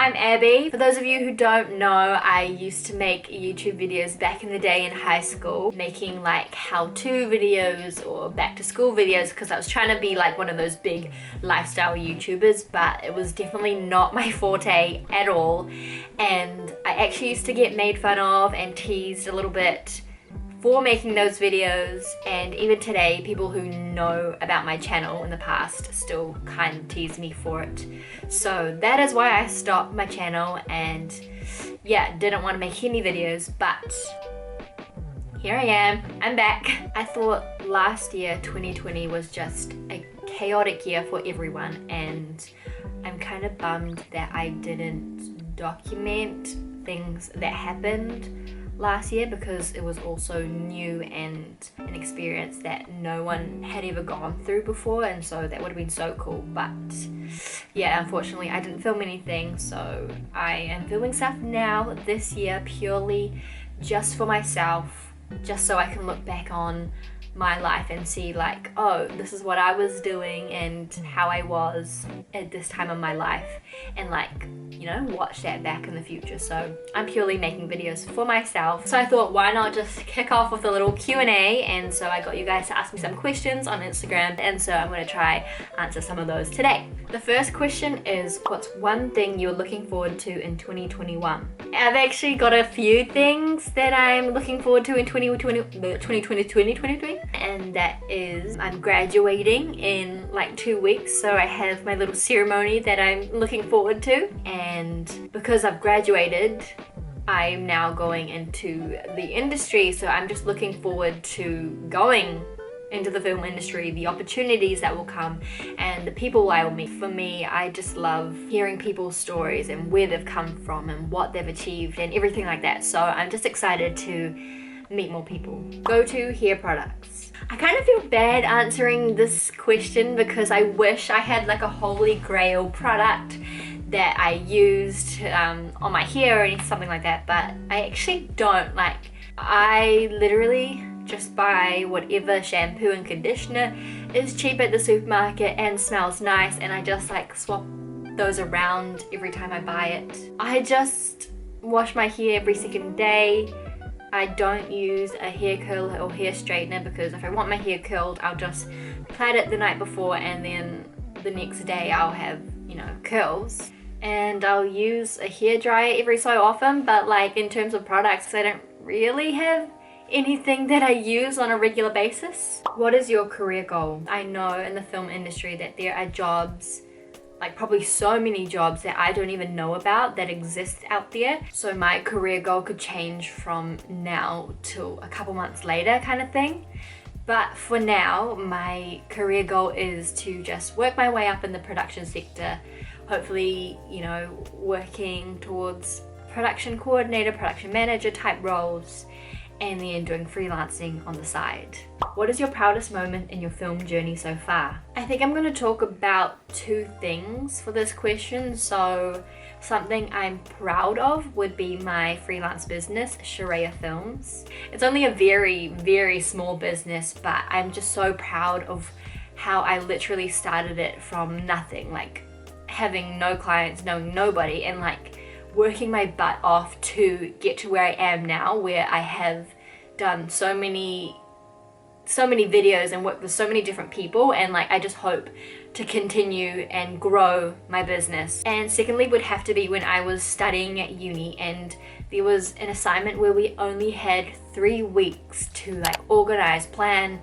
I'm Abby. For those of you who don't know, I used to make YouTube videos back in the day in high school, making like how-to videos or back to school videos because I was trying to be like one of those big lifestyle YouTubers, but it was definitely not my forte at all. And I actually used to get made fun of and teased a little bit for making those videos, and even today people who know about my channel in the past still kind of tease me for it. So that is why I stopped my channel and yeah, didn't want to make any videos, but here I am, I'm back. I thought last year 2020 was just a chaotic year for everyone, and I'm kind of bummed that I didn't document things that happened last year because it was also new and an experience that no one had ever gone through before, and so that would have been so cool. But yeah, unfortunately I didn't film anything, so I am filming stuff now this year purely just for myself, just so I can look back on my life and see like, oh, this is what I was doing and how I was at this time of my life, and like, you know, watch that back in the future. So I'm purely making videos for myself. So I thought, why not just kick off with a little Q&A, and so I got you guys to ask me some questions on Instagram, and so I'm going to try answer some of those today. The first question is, what's one thing you're looking forward to in 2021? I've actually got a few things that I'm looking forward to in 2020, and that is I'm graduating in like 2 weeks, so I have my little ceremony that I'm looking forward to, and because I've graduated I'm now going into the industry, so I'm just looking forward to going into the film industry, the opportunities that will come and the people I will meet. For me, I just love hearing people's stories and where they've come from and what they've achieved and everything like that, so I'm just excited to meet more people. Go-to hair products. I kind of feel bad answering this question because I wish I had like a holy grail product that I used on my hair or something like that, but I actually don't. Like, I literally just buy whatever shampoo and conditioner is cheap at the supermarket and smells nice, and I just like swap those around every time I buy it. I just wash my hair every second day. I don't use a hair curler or hair straightener because if I want my hair curled, I'll just plait it the night before and then the next day I'll have, you know, curls. And I'll use a hair dryer every so often, but like in terms of products, I don't really have anything that I use on a regular basis. What is your career goal? I know in the film industry that there are jobs, like probably so many jobs that I don't even know about that exist out there. So my career goal could change from now till a couple months later kind of thing. But for now, my career goal is to just work my way up in the production sector. Hopefully, you know, working towards production coordinator, production manager type roles, and then doing freelancing on the side. What is your proudest moment in your film journey so far? I think I'm going to talk about two things for this question. So something I'm proud of would be my freelance business, Sharia Films. It's only a very, very small business, but I'm just so proud of how I literally started it from nothing, like having no clients, knowing nobody, and like working my butt off to get to where I am now, where I have done so many videos and worked with so many different people, and like I just hope to continue and grow my business. And secondly would have to be when I was studying at uni and there was an assignment where we only had 3 weeks to like organize, plan,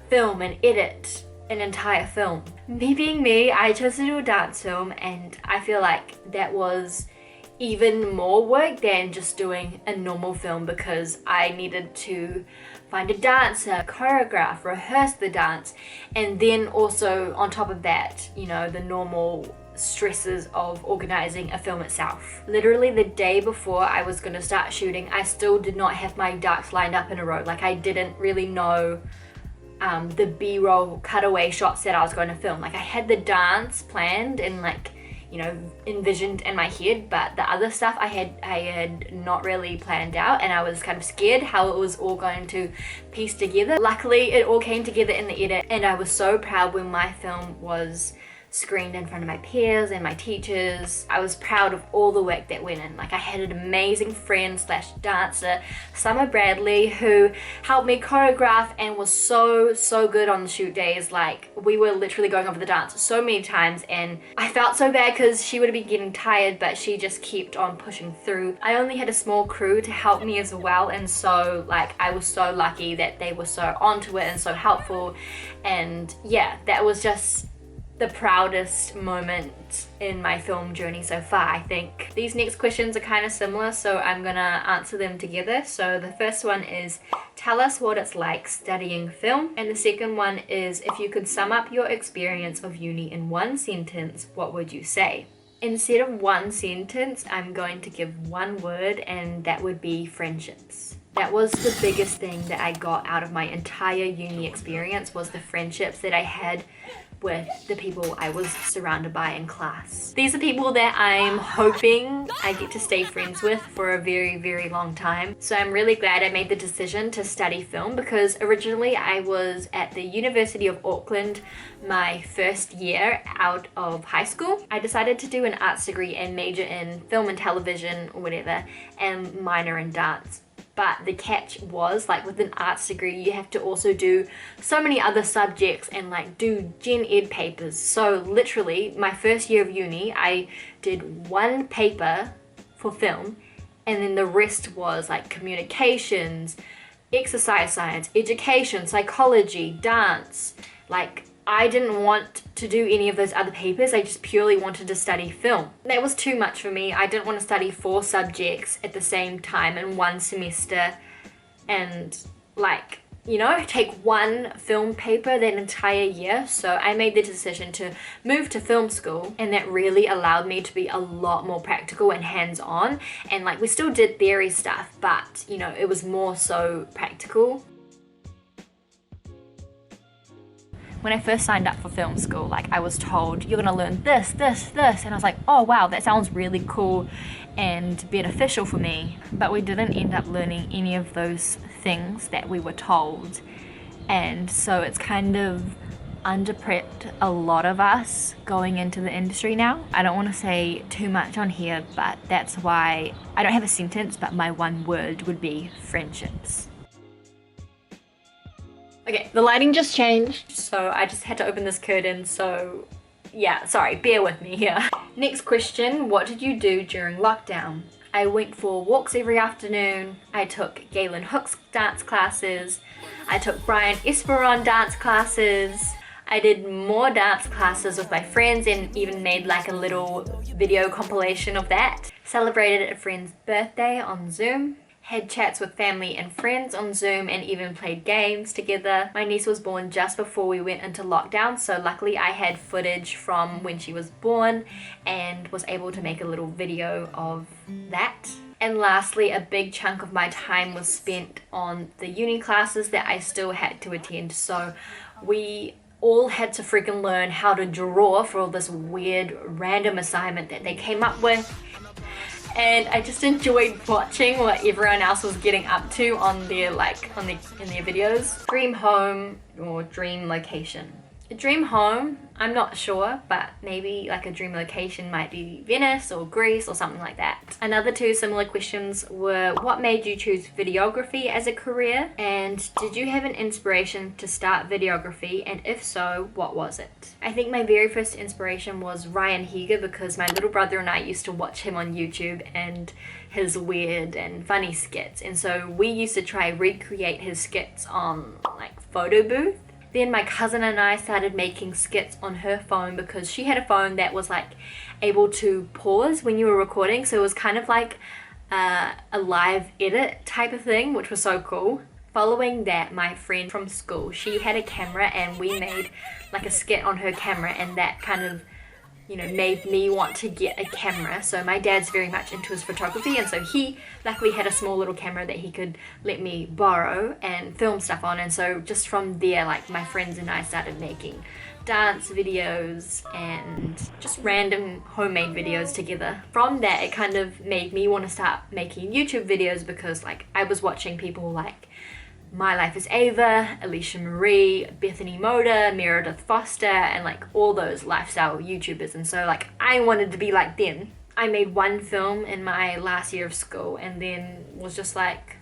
film and edit an entire film. Me being me, I chose to do a dance film, and I feel like that was even more work than just doing a normal film because I needed to find a dancer, choreograph, rehearse the dance, and then also on top of that, you know, the normal stresses of organizing a film itself. Literally the day before I was going to start shooting, I still did not have my ducks lined up in a row. Like, I didn't really know the B-roll cutaway shots that I was going to film. Like, I had the dance planned and like, you know, envisioned in my head, but the other stuff I had not really planned out, and I was kind of scared how it was all going to piece together. Luckily it all came together in the edit, and I was so proud when my film was screened in front of my peers and my teachers. I was proud of all the work that went in. Like, I had an amazing friend slash dancer, Summer Bradley, who helped me choreograph and was so good on the shoot days. Like, we were literally going over the dance so many times, and I felt so bad because she would have been getting tired, but she just kept on pushing through. I only had a small crew to help me as well, and so like I was so lucky that they were so onto it and so helpful. And yeah, that was just the proudest moment in my film journey so far, I think. These next questions are kind of similar, so I'm gonna answer them together. So the first one is, tell us what it's like studying film. And the second one is, if you could sum up your experience of uni in one sentence, what would you say? Instead of one sentence, I'm going to give one word, and that would be friendships. That was the biggest thing that I got out of my entire uni experience, was the friendships that I had with the people I was surrounded by in class. These are people that I'm hoping I get to stay friends with for a very long time. So I'm really glad I made the decision to study film, because originally I was at the University of Auckland my first year out of high school. I decided to do an arts degree and major in film and television or whatever, and minor in dance. But the catch was, like, with an arts degree, you have to also do so many other subjects and like do gen ed papers. So literally my first year of uni, I did one paper for film, and then the rest was like communications, exercise science, education, psychology, dance. Like, I didn't want to do any of those other papers. I just purely wanted to study film. That was too much for me. I didn't want to study 4 subjects at the same time in one semester and, like, you know, take one film paper that entire year. So I made the decision to move to film school, and that really allowed me to be a lot more practical and hands-on. And like, we still did theory stuff, but you know, it was more so practical. When I first signed up for film school, like, I was told, you're gonna learn this, and I was like, oh wow, that sounds really cool and beneficial for me. But we didn't end up learning any of those things that we were told, and so it's kind of under-prepped a lot of us going into the industry now. I don't want to say too much on here, but that's why I don't have a sentence, but my one word would be friendships. Okay, the lighting just changed, so I just had to open this curtain, so yeah, sorry, bear with me here. Next question, what did you do during lockdown? I went for walks every afternoon, I took Galen Hook's dance classes, I took Brian Esperon dance classes, I did more dance classes with my friends and even made like a little video compilation of that. Celebrated a friend's birthday on Zoom. Had chats with family and friends on Zoom, and even played games together. My niece was born just before we went into lockdown, so luckily I had footage from when she was born and was able to make a little video of that. And lastly, a big chunk of my time was spent on the uni classes that I still had to attend. So we all had to freaking learn how to draw for all this weird random assignment that they came up with. And I just enjoyed watching what everyone else was getting up to on their in their videos. Dream home or dream location. A dream home, I'm not sure, but maybe like a dream location might be Venice or Greece or something like that. Another 2 similar questions were, what made you choose videography as a career? And did you have an inspiration to start videography? And if so, what was it? I think my very first inspiration was Ryan Heger, because my little brother and I used to watch him on YouTube and his weird and funny skits. And so we used to try recreate his skits on like photo booth. Then my cousin and I started making skits on her phone, because she had a phone that was like able to pause when you were recording, so it was kind of like a live edit type of thing, which was so cool. Following that, my friend from school, she had a camera and we made like a skit on her camera, and that kind of, you know, made me want to get a camera. So my dad's very much into his photography, and so he luckily had a small little camera that he could let me borrow and film stuff on. And so just from there, like, my friends and I started making dance videos and just random homemade videos together. From that, it kind of made me want to start making YouTube videos, because like I was watching people like My Life as Ava, Alicia Marie, Bethany Moda, Meredith Foster, and like all those lifestyle YouTubers. And so like I wanted to be like them. I made one film in my last year of school and then was just like,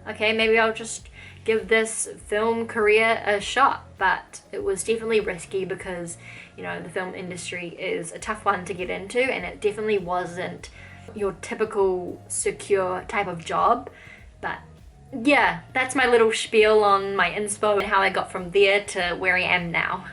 okay, maybe I'll just give this film career a shot. But it was definitely risky because, you know, the film industry is a tough one to get into, and it definitely wasn't your typical secure type of job. But yeah, that's my little spiel on my inspo and how I got from there to where I am now.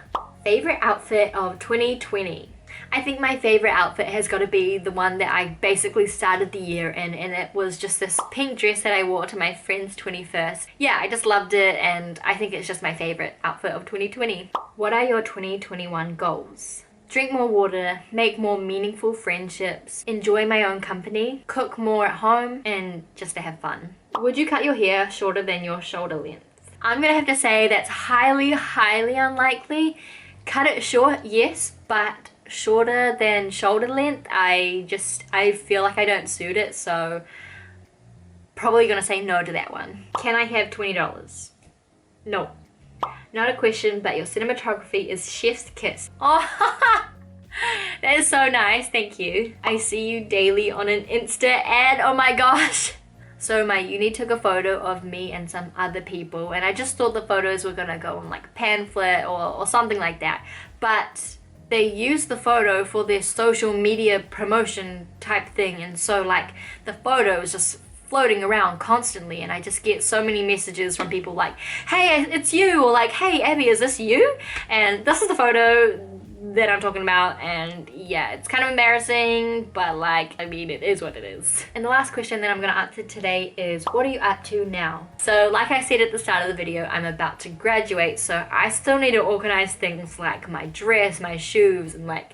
Favorite outfit of 2020. I think my favorite outfit has got to be the one that I basically started the year in, and it was just this pink dress that I wore to my friend's 21st. Yeah, I just loved it, and I think it's just my favorite outfit of 2020. What are your 2021 goals? Drink more water, make more meaningful friendships, enjoy my own company, cook more at home, and just to have fun. Would you cut your hair shorter than your shoulder length? I'm gonna have to say that's highly, highly unlikely. Cut it short, yes, but shorter than shoulder length, I feel like I don't suit it, so probably gonna say no to that one. Can I have $20? No. Not a question, but your cinematography is chef's kiss. Oh, that is so nice, thank you. I see you daily on an Insta ad, oh my gosh. So my uni took a photo of me and some other people, and I just thought the photos were gonna go on like a pamphlet or something like that, but they used the photo for their social media promotion type thing, and so like the photo is just floating around constantly, and I just get so many messages from people like, hey, it's you, or like, hey Abby, is this you? And this is the photo that I'm talking about, and yeah, it's kind of embarrassing, but like, I mean, it is what it is. And the last question that I'm gonna answer today is, what are you up to now? So like I said at the start of the video, I'm about to graduate, so I still need to organize things like my dress, my shoes, and like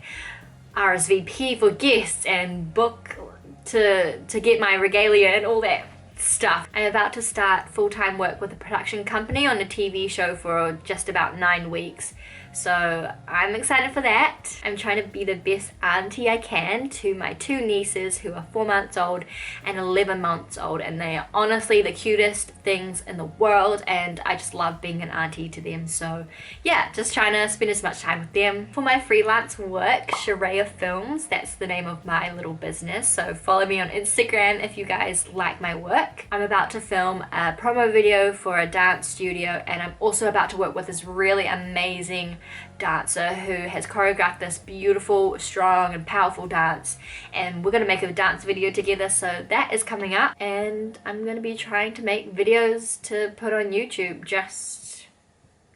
RSVP for guests and book to get my regalia and all that stuff. I'm about to start full-time work with a production company on a TV show for just about 9 weeks. So I'm excited for that. I'm trying to be the best auntie I can to my 2 nieces who are 4 months old and 11 months old, and they are honestly the cutest things in the world, and I just love being an auntie to them. So yeah, just trying to spend as much time with them. For my freelance work, Sharia Films, that's the name of my little business, so follow me on Instagram if you guys like my work. I'm about to film a promo video for a dance studio, and I'm also about to work with this really amazing dancer who has choreographed this beautiful, strong and powerful dance, and we're gonna make a dance video together, so that is coming up. And I'm gonna be trying to make videos to put on YouTube just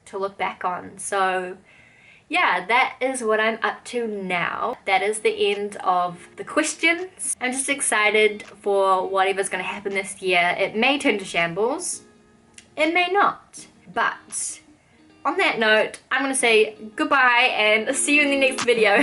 to look back on. So yeah, that is what I'm up to now. That is the end of the questions. I'm just excited for whatever's gonna happen this year. It may turn to shambles, it may not, but on that note, I'm gonna say goodbye and see you in the next video.